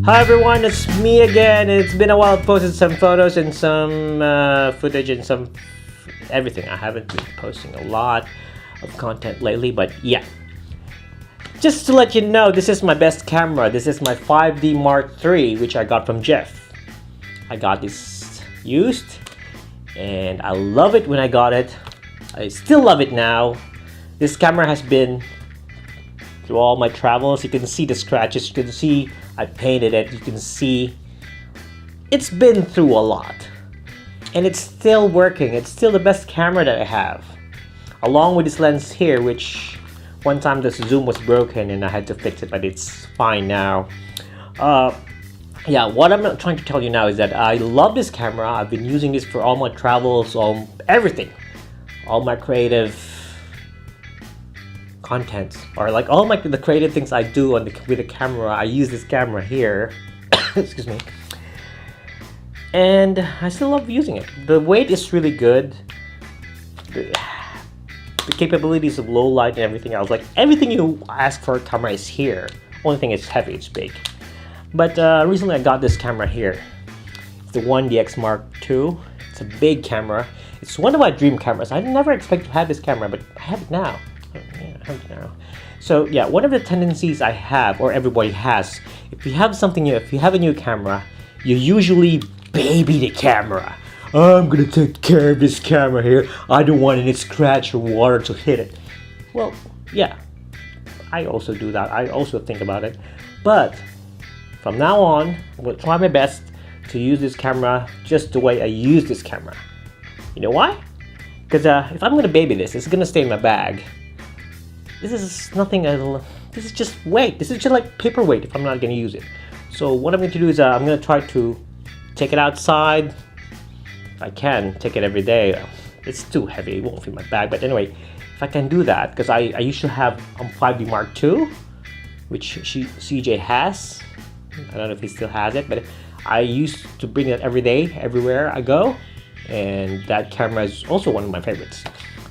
Hi everyone, it's me again. It's been a while. I've posted some photos and some footage and some everything. I haven't been posting a lot of content lately, but yeah. Just to let you know, this is my best camera. This is my 5D Mark III, which I got from Jeff. I got this used, and I love it when I got it. I still love it now. This camera has been through all my travels. You can see the scratches. You can see I painted it. You can see it's been through a lot, and it's still working. It's still the best camera that I have, along with this lens here, which one time the zoom was broken and I had to fix it, but it's fine now. Yeah, what I'm trying to tell you now is that I love this camera. I've been using this for all my travels, everything, all my creative content, or like all the creative things I do with the camera. I use this camera here. Excuse me. And I still love using it. The weight is really good. The capabilities of low light and everything else, like everything you ask for a camera is here. Only thing is heavy, it's big. But recently I got this camera here. It's the 1DX Mark II. It's a big camera. It's one of my dream cameras. I never expected to have this camera, but I have it now. Yeah, I have it now. So yeah, one of the tendencies I have, or everybody has, if you have something new, if you have a new camera, you usually baby the camera. I'm gonna take care of this camera here. I don't want any scratch or water to hit it. Well, yeah, I also do that. I also think about it. But from now on, I'm gonna try my best to use this camera just the way I use this camera. You know why? Because if I'm gonna baby this, it's gonna stay in my bag. This is nothing. This is just weight. This is just like paperweight if I'm not gonna use it. So what I'm going to do is I'm gonna try to take it outside. If I can take it every day. It's too heavy. It won't fit my bag. But anyway, if I can do that, because I used to have 5D Mark II, which CJ has. I don't know if he still has it, but I used to bring it every day, everywhere I go, and that camera is also one of my favorites.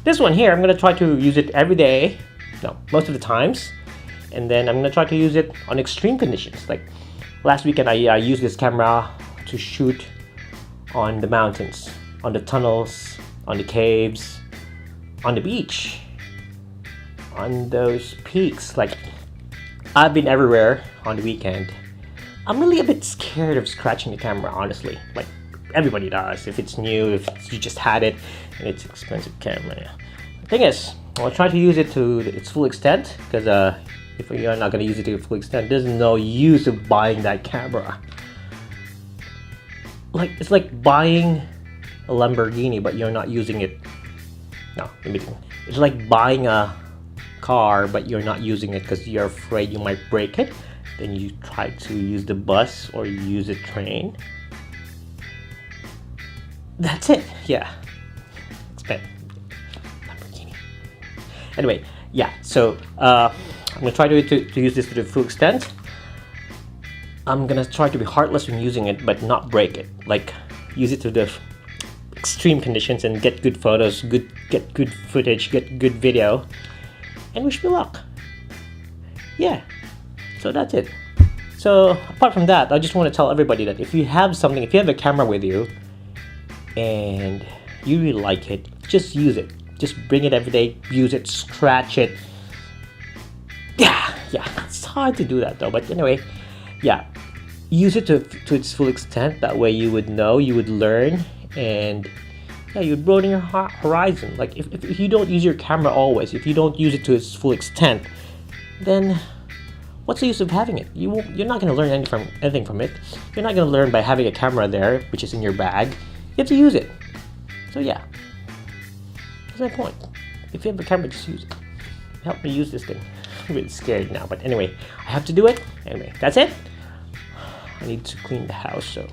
This one here, I'm gonna try to use it every day, no, most of the times, and then I'm gonna try to use it on extreme conditions. Like last weekend, I used this camera to shoot on the mountains, on the tunnels, on the caves, on the beach, on those peaks. Like, I've been everywhere on the weekend. I'm really a bit scared of scratching the camera, honestly. Like everybody does. If it's new, if you just had it, and it's an expensive camera. The thing is, I'll try to use it to its full extent, because if you're not going to use it to its full extent, there's no use of buying that camera. Like, it's like buying a Lamborghini, but you're not using it. No, let me think. It's like buying a car, but you're not using it because you're afraid you might break it. Then you try to use the bus or you use a train. That's it. Yeah. Expect Lamborghini. Anyway, yeah. So I'm gonna try to use this to the full extent. I'm gonna try to be heartless when using it, but not break it. Like, use it to the extreme conditions and get good photos, get good footage, get good video, and wish me luck. Yeah. So that's it. So apart from that, I just want to tell everybody that if you have something, if you have a camera with you and you really like it, just use it. Just bring it every day, use it, scratch it. Yeah, it's hard to do that though, but anyway, yeah, use it to its full extent. That way you would know, you would learn, and yeah, you'd broaden your horizon. Like if you don't use your camera always, if you don't use it to its full extent, then what's the use of having it? You're not going to learn anything from it. You're not going to learn by having a camera there, which is in your bag. You have to use it. So yeah, that's my point. If you have a camera, just use it. Help me use this thing. I'm a bit scared now, but anyway, I have to do it. Anyway, that's it. I need to clean the house, so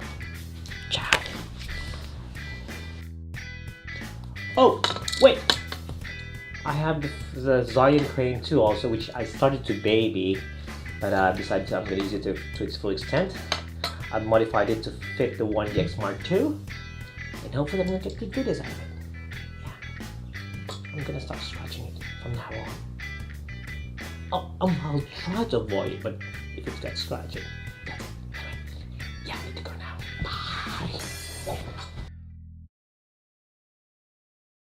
ciao. Oh, wait. I have the Zion crane too also, which I started to baby, but I decided I'm going to use it to its full extent. I've modified it to fit the 1DX Mark II, and hopefully I'm going to get good videos out of it. Yeah, I'm going to start scratching it from now on. I'll try to avoid it, but if it's got scratching, that's it. need to go now.